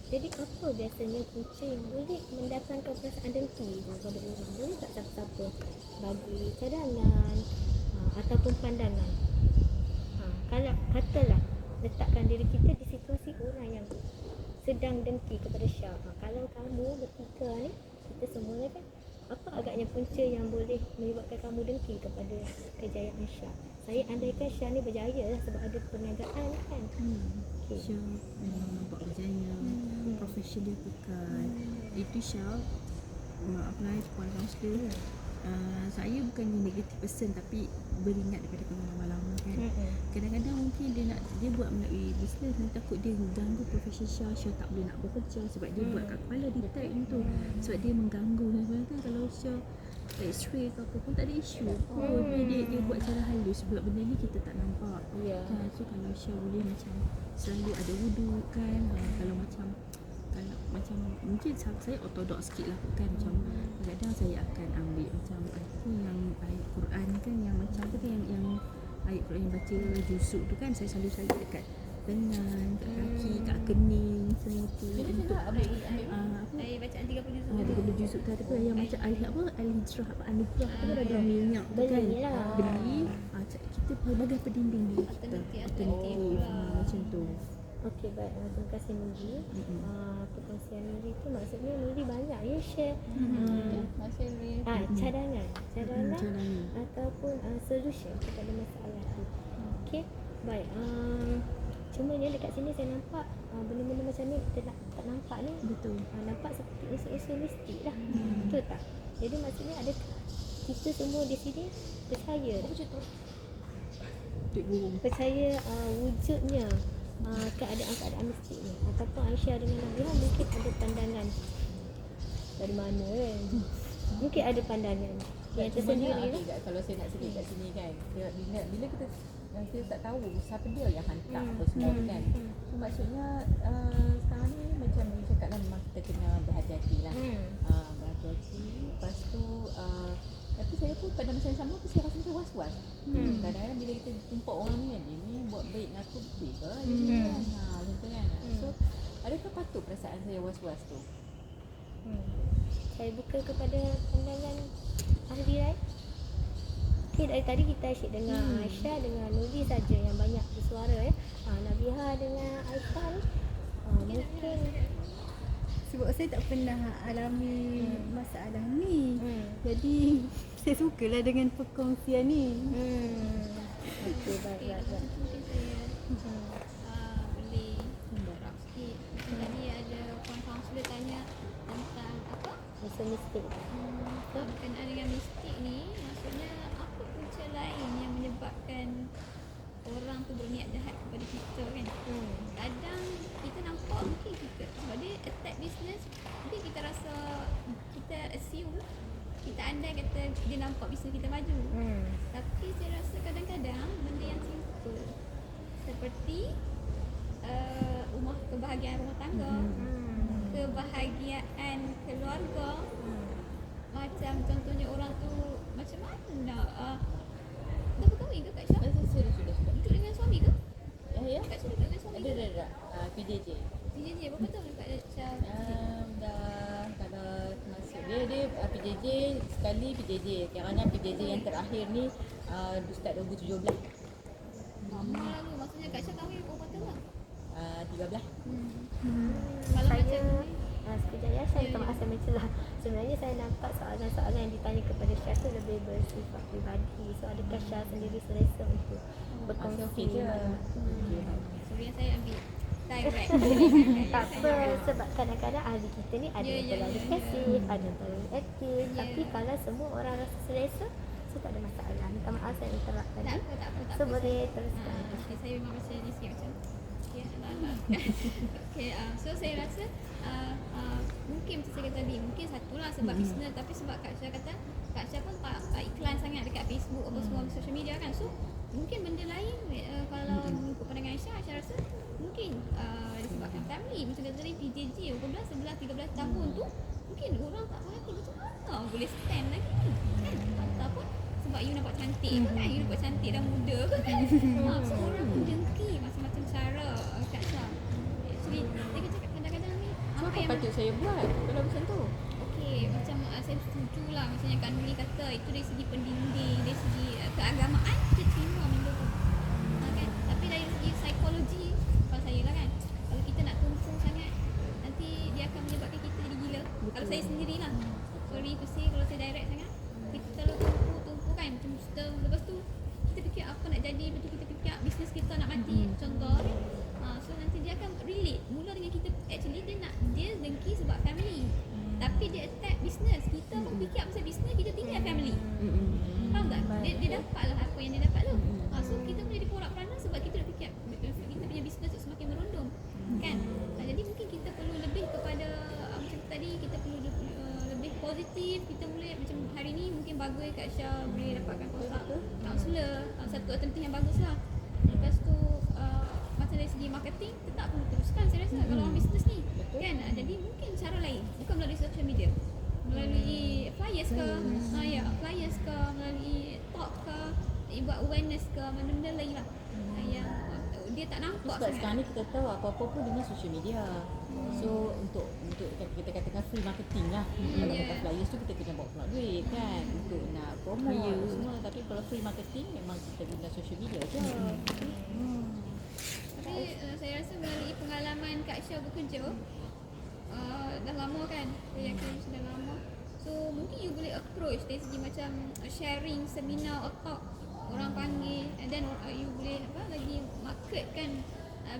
Jadi apa biasanya punca yang boleh mendatangkan perasaan dengki kepada orang? Boleh tak siapa-siapa bagi cadangan ataupun pandangan? Kalau katalah letakkan diri kita di situasi orang yang sedang dengki kepada Syah. Kalau kamu bertiga ni, kita semua ni kan, apa agaknya punca yang boleh menyebabkan kamu dengki kepada kejayaan Syah? Saya andaikan Syah ni berjaya lah sebab ada perniagaan kan. Syah nampak berjaya, profession dia pekat. Itu Syah, apply point counselor. Saya bukan negative person tapi beringat daripada pengalaman lama kan. Kadang-kadang mungkin dia buat melalui bisnes, nanti takut dia ganggu profession Syah tak boleh nak bekerja sebab dia buat kat kepala dia tag tu. Sebab dia mengganggu kan. Kalau Syah X-ray ke apa pun tak ada isu. Dia buat cara halus sebab benda ni kita tak nampak. Kan? So kalau Syah boleh macam selalu ada wudu kan. Kalau macam mungkin saya ortodoks sikit lah kan, macam kadang-kadang saya akan ambil macam apa yang ayat Quran kan, yang macam apa kan, yang ayat Quran yang baca jusuk tu kan, saya selalu dekat lengan, kat kaki, kat kening, semua tu untuk Saya bacaan 30 juzuk. 30 jusuk tu ada yang macam al-hijrah apa anugerah tu ada minyak tu kan, beli kita pelbagai pendinding diri kita alternatif macam tu. Okey, baik. Terima kasih Nuri. Perkongsian Nuri tu maksudnya Nuri banyak ya share cadangan ataupun solution kepada masalah tu. Okey, baik. Cuma ni dekat sini saya nampak benda-benda macam ni kita tak nampak ni. Betul. Nampak seperti isu-isu mistik lah. Betul tak? Jadi maksudnya adakah kita semua di sini percaya percaya wujudnya keadaan-keadaan mistik ni, ataupun Aisyah dengan Nabiah mungkin ada pandangan dari mana kan? Mungkin ada pandangan yang tersendiri lah. Kalau saya nak sedih kat sini kan, bila kita tak tahu siapa dia yang hantar apa semua kan. So maksudnya sekarang ni macam dia cakap lah, memang kita kena berhati-hati lah. Berhati-hati. Lepas tu tapi saya pun pada masa yang sama tu saya rasa macam was-was. Kadang-kadang bila kita jumpa orang ni kan, dia ni buat baik dengan aku betul ke? Macam tu kan. So adakah patut perasaan saya was-was tu? Saya buka kepada pandangan ahli lain. Okay, dari tadi kita asyik dengar Aisyah dengan Nuri saja yang banyak bersuara ya. Nabiah dengan Aisyah ni mungkin sebab saya tak pernah alami masalah ni. Jadi saya sukalah dengan perkongsian ni. Okey, baik. Mungkin saya boleh berap sikit. Tadi ada point counselor tanya tentang apa? Masa mistik. Berkenaan dengan mistik ni, maksudnya apa punca lain yang menyebabkan orang tu berniat jahat kepada kita kan. Kadang kita nampak mungkin kita sebab dia attack business, mungkin kita rasa kita assume, kita andai kata dia nampak bisnes kita maju. Tapi saya rasa kadang-kadang benda yang simple seperti kebahagiaan rumah tangga, kebahagiaan keluarga. Macam contohnya orang tu macam mana? Dah berkahwin ke Kak Syah? Sudah. Duduk dengan suami ke? Ya. Kak Syah duduk dengan suami ke? Ada. PJJ. PJJ berapa tahun Kak Syah? Dah kalau masuk dia PJJ sekali PJJ. Kerana PJJ yang terakhir ni start 2017. Lama lalu. Maksudnya Kak Syah kahwin berapa tahun lah? 13. Kalau Saya macam sekejap ya, saya minta maaf saya mencelah. Sebenarnya saya nampak soalan-soalan yang ditanya kepada Syah tu lebih bersifat pribadi. So adakah Syah sendiri selesa untuk berkongsi? Okey je. sorry yang saya ambil direct. Tak apa, sebab kadang-kadang ahli kita ni ada Ya, yang ya, terlalu ya. pasif, ada yang terlalu aktif. Ya. Tapi kalau semua orang rasa selesa, so tak ada masalah. Minta maaf saya interrupt Tak tadi. apa, tak apa. So boleh teruskan. Okay, saya memang macam ni sikit macam okay, okay, so saya rasa mungkin macam saya kata tadi, mungkin satulah sebab bisnes, tapi sebab Kak Syah kata Kak Syah pun tak iklan sangat dekat Facebook apa semua social media kan, so mungkin benda lain kalau mengikut pandangan Aisyah rasa mungkin disebabkan family. Macam kata tadi PJJ 11, 13 tahun tu mungkin orang tak faham macam mana boleh stand lagi kan, ataupun sebab you nampak cantik pun kan, you nampak cantik dan muda pun kan. So orang pun dengki macam-macam cara Kak Syah. Actually dia cakap kadang-kadang ni So apa apa yang patut saya buat kalau macam tu? okey, macam saya setuju lah macamnya Kak Nuri kata, itu dari segi pendinding, dari segi keagamaan kita terima benda tu kan. Tapi dari segi psikologi, kalau saya lah kan, kalau kita nak tumpu sangat nanti dia akan menyebabkan kita jadi gila. Kalau saya sendirilah, sorry to say, kalau saya direct sangat, kita terlalu tumpu kan, macam setengah, lepas tu kita fikir apa nak jadi, lepas tu kita fikir bisnes kita nak mati, contoh kan. So nanti dia akan relate mula dengan kita. Actually dia dengki sebab family, tapi dia attack business. Kita pun fikir pasal business, kita tinggal family. Faham tak? Dia dapatlah apa yang dia dapat tu. So kita boleh diporak-poranda sebab kita dah fikir kita punya business tu semakin merundum kan. Jadi mungkin kita perlu lebih kepada macam tadi, kita perlu lebih positif. Kita boleh macam hari ni mungkin bagus Kak Syah boleh dapatkan kaunselor, satu alternatif yang bagus lah. Lepas tu macam dari segi marketing tetap perlu teruskan saya rasa kalau orang bisnes ni kan. Jadi mungkin cara lain, bukan melalui social media, melalui flyers ke, flyers ke, melalui talk ke, buat awareness ke, benda-benda lain lah yang dia tak nampak Sebab sekarang ni kita tahu apa-apa pun dengan social media. So untuk kita katakan free marketing lah. Kalau kita flyers tu kita kena bawa keluar duit kan untuk nak promote semua. Tapi kalau free marketing memang kita guna social media je. Tapi saya rasa melalui pengalaman Kak Syah bekerja dah lama kan, saya yakin sudah lama. So mungkin you boleh approach dari segi macam sharing seminar atau orang panggil, and then you boleh lagi marketkan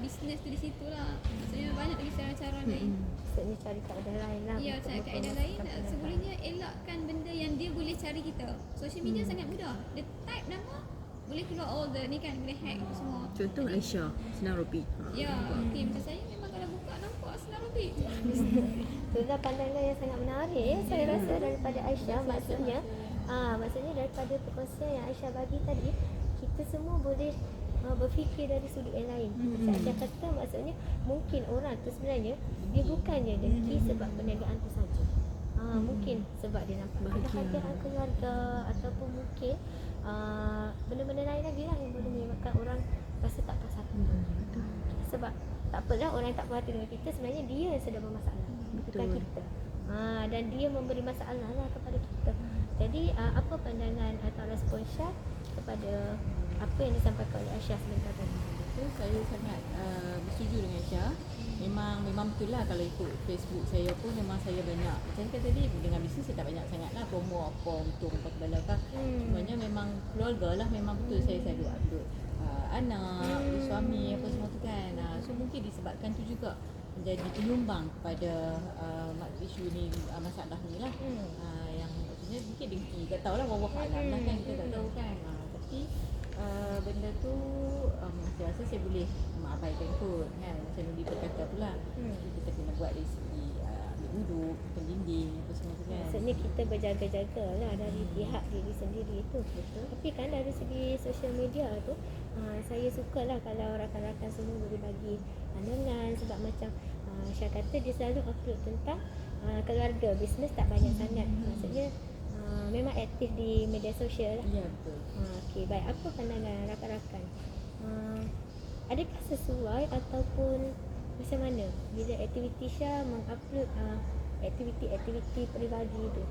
bisnes tu di situ lah. Maksudnya banyak lagi cara-cara lain. Maksudnya cari kaedah lain lah. Ya, untuk cari kaedah lain. mempromosikan perniagaan. Sebolehnya elakkan benda yang dia boleh cari kita. Social media sangat mudah. Dia type nama, boleh keluar all the ni kan, boleh hack semua. Contoh Aisyah Senang Robi. Ya, okay, macam saya memang kalau buka nampak senang lebih. Itulah pandangan yang sangat menarik ya, saya rasa daripada Aisyah. Maksudnya daripada perkongsian yang Aisyah bagi tadi, kita semua boleh berfikir dari sudut yang lain. Macam Aisyah kata, maksudnya mungkin orang tu sebenarnya dia bukannya dengki sebab perniagaan tu saja. Mungkin sebab dia nampak kebahagiaan keluarga, ataupun mungkin benda-benda lain lagi lah yang boleh menyebabkan orang rasa tak puas hati. Sebab tak apalah orang yang tak puas hati dengan kita, sebenarnya dia yang sedang bermasalah, bukan kita. Dan dia memberi masalah lah kepada kita. Jadi apa pandangan atau respon Syah kepada apa yang disampaikan oleh Aisyah sebentar tadi? So saya sangat bersetuju dengan Aisyah. Memang betul lah, kalau ikut Facebook saya pun memang saya banyak, macam kata tadi, dengan bisnes saya tak banyak sangat lah promo apa untuk memperkebalakan. Sebenarnya memang keluarga lah, memang betul saya selalu upload anak, suami apa semua tu kan. So mungkin disebabkan tu juga menjadi penyumbang kepada isu ni, masalah ni lah. Yang maksudnya mungkin dengki, tak tahulah, wallahu alam lah kan, kita tak tahu kan. Tapi benda tu saya rasa saya boleh mengabaikan kot kan. Macam Nuri berkata pula, kita kena buat dari segi ambil duduk, pendinding apa semua tu kan. Maksudnya kita berjaga-jaga lah dari pihak diri sendiri itu. Betul. Tapi kan dari segi social media tu, saya sukalah kalau rakan-rakan semua boleh bagi pandangan. Sebab macam Syah kata dia selalu upload tentang keluarga, bisnes tak banyak sangat. Maksudnya memang aktif di media sosial lah. Ya, betul. Okey, baik. Apa pandangan rakan-rakan? Adakah sesuai ataupun macam mana bila aktiviti Syah mengupload aktiviti-aktiviti peribadi tu?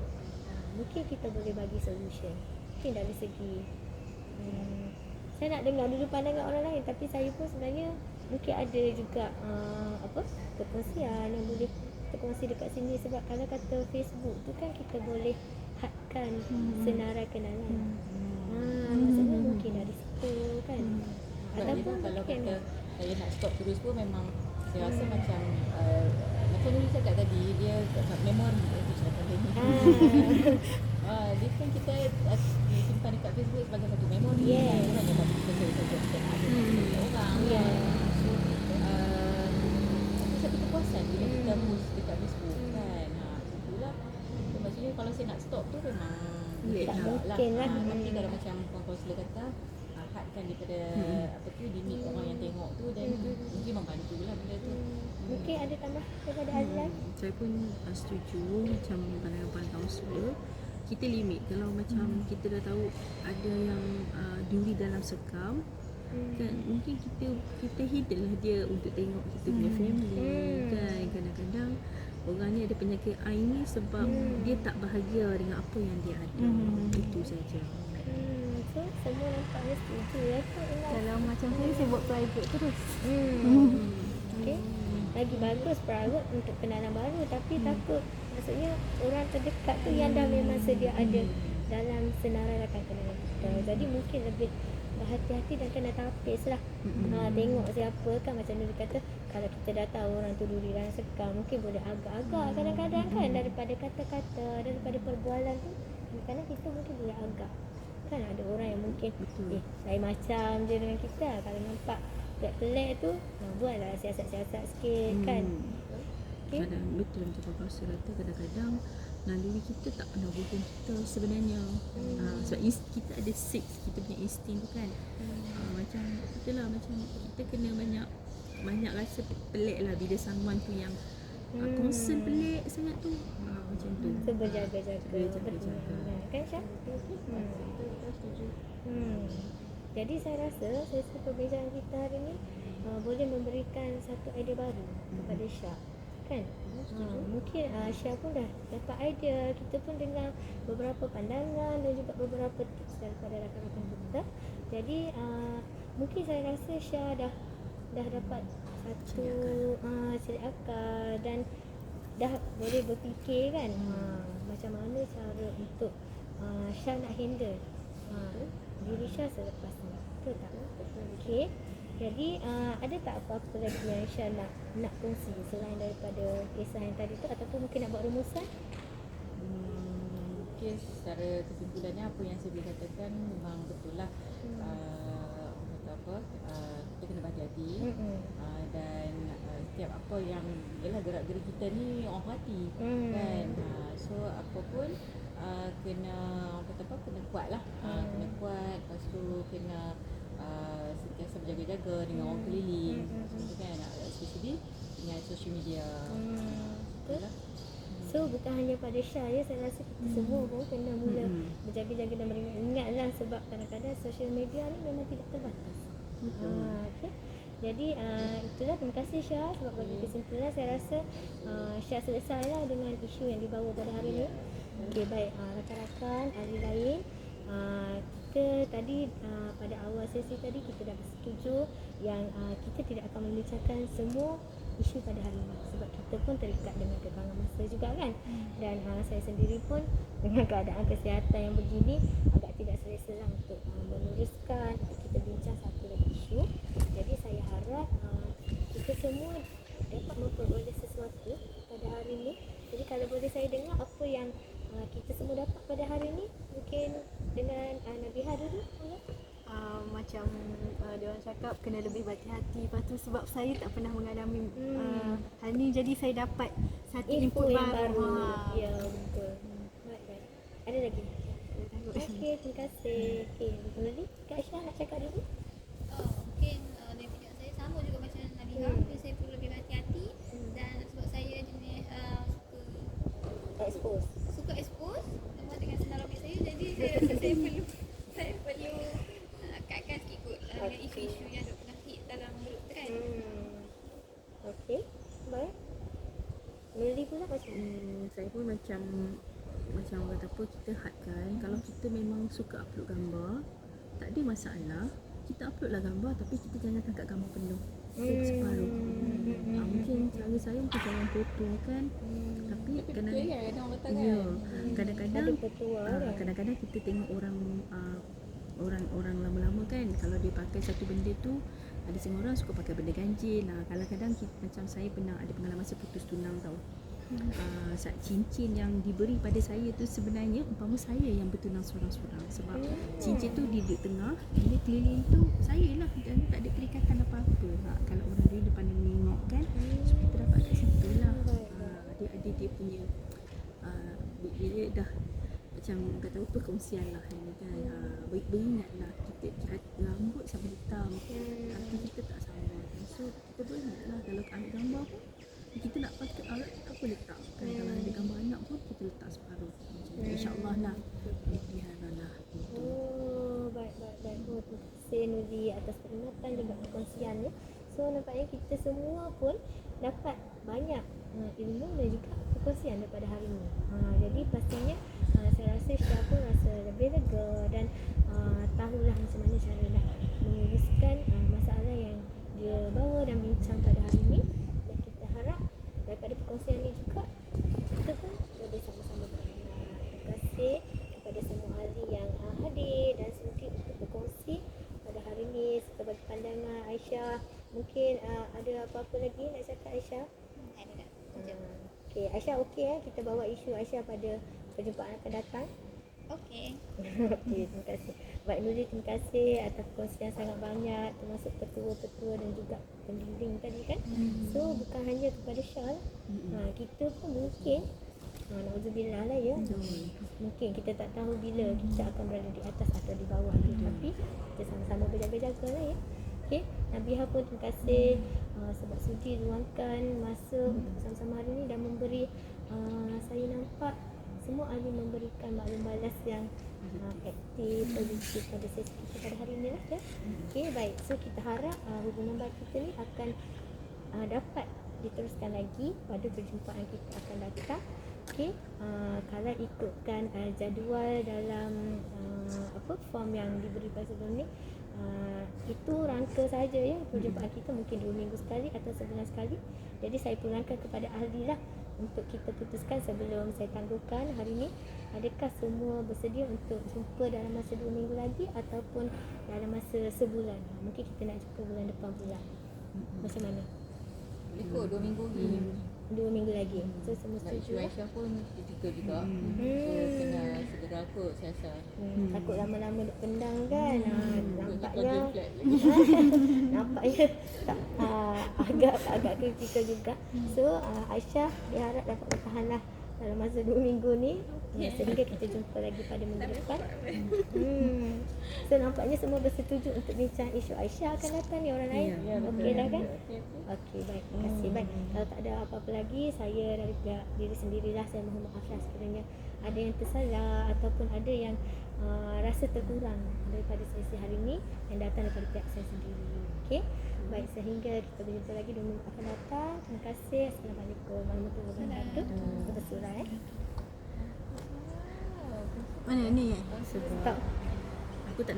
Mungkin kita boleh bagi solution. Mungkin dari segi saya nak dengar dulu pandangan orang lain, tapi saya pun sebenarnya mungkin ada juga perkongsian yang boleh kita kongsi dekat sini. Sebab kalau kata Facebook tu kan kita boleh hadkan senarai kenalan. Maksudnya mungkin dari situ kan. Sebab Ataupun kalau mungkin kata saya nak stop terus pun memang saya rasa macam macam Nuri cakap tadi, dia memori itu cakap tadi. Dia kan kita simpan dekat Facebook sebagai satu memori. Yes. Bukan dapat kita saja kita nak ada dekat orang. So satu kepuasan bila kita post dekat Facebook kan. Itulah. So, maksudnya kalau saya nak stop tu memang tak mungkin lah. Tapi kalau macam kaunselor kata hadkan daripada limit orang yang tengok tu, dan mungkin membantulah benda tu. Mungkin ada tambah daripada Azlan. Saya pun setuju macam pandangan kaunselor. Kita limit kalau macam kita dah tahu ada yang duri dalam sekam kan, mungkin kita hidden lah dia untuk tengok kita punya family kan. Kadang-kadang orang ni ada penyakit air ni sebab dia tak bahagia dengan apa yang dia ada. Itu saja. So semua nampaknya setuju ya. Kalau macam saya buat private terus. Okay. Lagi bagus private untuk kenalan baru, tapi takut maksudnya orang terdekat tu yang dah memang sedia ada dalam senarai rakan kenalan kita. Jadi mungkin lebih berhati-hati dan kena tapis lah. Tengok siapa kan, macam Nuri kata, kalau kita dah tahu orang tu duri dalam sekam, mungkin boleh agak-agak kadang-kadang kan, daripada kata-kata, daripada perbualan tu kadang kita mungkin boleh agak kan. Ada orang yang mungkin saya macam je dengan kita, kalau nampak pelik-pelik tu buatlah siasat-siasat sikit kan. Okay. Kadang betul macam Pastor kata, kadang-kadang naluri kita tak pernah hubung kita sebenarnya. Sebab kita ada kita punya insting tu kan. Macam itulah, macam kita kena banyak rasa pelik lah bila someone tu yang concern pelik sangat tu. Macam tu. So berjaga-jaga. Kan Syah? Jadi saya rasa sesi perbezaan kita hari ni boleh memberikan satu idea baru kepada Syah kan. Mungkin Syah pun dah dapat idea, kita pun dengar beberapa pandangan dan juga beberapa tips daripada rakan-rakan kita. Jadi mungkin saya rasa Syah dah dapat satu selit akal dan dah boleh berfikir kan macam mana cara untuk Syah nak handle diri Syah selepas ni. Betul tak? Okey. Jadi ada tak apa-apa lagi yang Syah nak kongsi selain daripada kisah yang tadi tu, ataupun mungkin nak buat rumusan? Mungkin secara kesimpulannya apa yang saya boleh katakan memang betul lah. Kita kena berhati-hati dan setiap apa yang gerak-gerik kita ni orang hati kan. So apa pun kena kuat lah. Kena kuat, lepas tu kena sentiasa berjaga-jaga dengan orang keliling kan, especially dengan social media. Betul lah. So bukan hanya pada Syah ya, saya rasa kita semua pun kena mula berjaga-jaga dan beringat-ingatlah, sebab kadang-kadang social media ni memang tidak terbatas. Okay. Jadi itulah, terima kasih Syah sebab bagi kesimpulan saya rasa Syah selesailah dengan isu yang dibawa pada hari ini. Okey, baik rakan-rakan ahli lain, kita tadi pada awal sesi tadi kita dah bersetuju yang kita tidak akan membincangkan semua isu pada hari ini sebab kita pun terikat dengan kekangan masa juga kan. Dan saya sendiri pun dengan keadaan kesihatan yang begini agak tidak selesa lah untuk meneruskan kita bincang satu lagi isu. Jadi saya harap kita semua dapat memperoleh sesuatu pada hari ini. Jadi kalau boleh saya dengar apa yang kita semua dapat pada hari ini, mungkin dengan Nabihah dulu. Macam dia orang cakap kena lebih berhati-hati. Lepas tu sebab saya tak pernah mengalami hal ni, jadi saya dapat satu input yang baru. Ya betul. Baik. Ada lagi? Okey, terima kasih. Okey, boleh Kak Aisyah nak cakap dulu? Mungkin dari pihak saya sama juga macam Nabihah, saya perlu lebih berhati-hati dan saya perlu kaitkan sikit kot dengan isu-isu yang duk tengah hit dalam grup tu kan. Okey, baik. Nuri pula macam Saya pun macam orang kata apa, kita hadkan kalau kita memang suka upload gambar, tak ada masalah. Kita upload lah gambar, tapi kita jangan tangkap gambar penuh. Separuh. Mungkin cara saya mungkin jangan potong kan. Tapi Betul kan, kadang orang letak kan. ya, kadang-kadang ada petua kan. kadang-kadang kita tengok orang lama-lama kan, kalau dia pakai satu benda tu, ada setengah orang suka pakai benda ganjil. Kadang-kadang macam saya pernah ada pengalaman saya putus tunang tau. Cincin yang diberi pada saya tu sebenarnya umpama saya yang bertunang seorang-seorang, sebab cincin tu di tengah, dia keliling tu saya lah, dan tak ada perikatan apa-apa. Kalau orang lain depan dia menengok kan, so kita dapat kat situ lah. Dia ada dia punya bila dah macam kata apa, perkongsian lah kan. Beringat lah kita rambut sama hitam, tapi kita tak sama. So kita beringat lah kalau ambil gambar pun kita nak pakai alat tak boleh letak kan. Kalau ada gambar anak pun kita letak separuh macam tu, insyaAllah lah pelihara lah gitu. Baik. Terima kasih Nuri atas perkhidmatan juga perkongsian ya. So nampaknya kita semua pun dapat banyak ilmu dan juga perkongsian daripada hari ini. Jadi pastinya saya rasa Syah pun rasa lebih lega dan tahulah macam mana cara nak menguruskan masalah yang dia bawa dan bincang pada hari ini. Dan kita harap daripada perkongsian ini juga kita pun boleh sama-sama belajar. Terima kasih kepada semua ahli yang hadir dan sudi untuk berkongsi pada hari ini serta bagi pandangan. Aisyah, mungkin ada apa-apa lagi nak cakap Aisyah? Ada tak? Okey, Aisyah okey kita bawa isu Aisyah pada perjumpaan akan datang. Okey. Okey, terima kasih. Baik Nuri, terima kasih atas perkongsian sangat banyak, termasuk petua-petua dan juga pendidik tadi kan. So bukan hanya kepada Syah lah. Kita pun mungkin na'udzubillah lah ya. Mungkin kita tak tahu bila kita akan berada di atas atau di bawah tu, tapi kita sama-sama berjaga-jaga lah ya. Okey, Nabiha pun terima kasih sebab sudi luangkan masa untuk bersama-sama hari ini dan memberi saya nampak semua ahli memberikan maklum balas yang aktif, positif pada sesi kita pada hari ini lah ya. Okey, baik. So kita harap hubungan baik kita ni akan dapat diteruskan lagi pada perjumpaan kita akan datang. Okey, kalau ikutkan jadual dalam form yang diberi pada sebelum ni, itu rangka saja ya perjumpaan kita, mungkin 2 minggu sekali atau sebulan sekali. Jadi saya pulangkan kepada ahli lah untuk kita putuskan sebelum saya tangguhkan hari ini, adakah semua bersedia untuk jumpa dalam masa 2 minggu lagi ataupun dalam masa sebulan. Mungkin kita nak jumpa bulan depan pula. Macam mana? Boleh kot 2 minggu lagi. 2 minggu lagi. So semua Nak setuju isu lah. Aisyah pun kritikal juga. So kena segera kot saya rasa. Takut lama-lama duk pendang kan. Nampaknya nampaknya tak, agak kritikal juga. So Aisyah diharap dapat bertahanlah dalam masa 2 minggu ni sehingga kita jumpa lagi pada minggu depan. So nampaknya semua bersetuju untuk bincang isu Aisyah akan datang ni orang lain. Okey dah kan? Okey, baik. Terima kasih. Baik. Kalau tak ada apa-apa lagi, saya dari pihak diri sendirilah saya mohon maaf lah sekiranya ada yang tersalah ataupun ada yang rasa terkurang daripada sesi hari ini yang datang daripada pihak saya sendiri. Okey. Baik, sehingga kita berjumpa lagi 2 minggu akan datang. Terima kasih. Assalamualaikum warahmatullahi wabarakatuh. Kita surah Mana ni Stop. Aku tak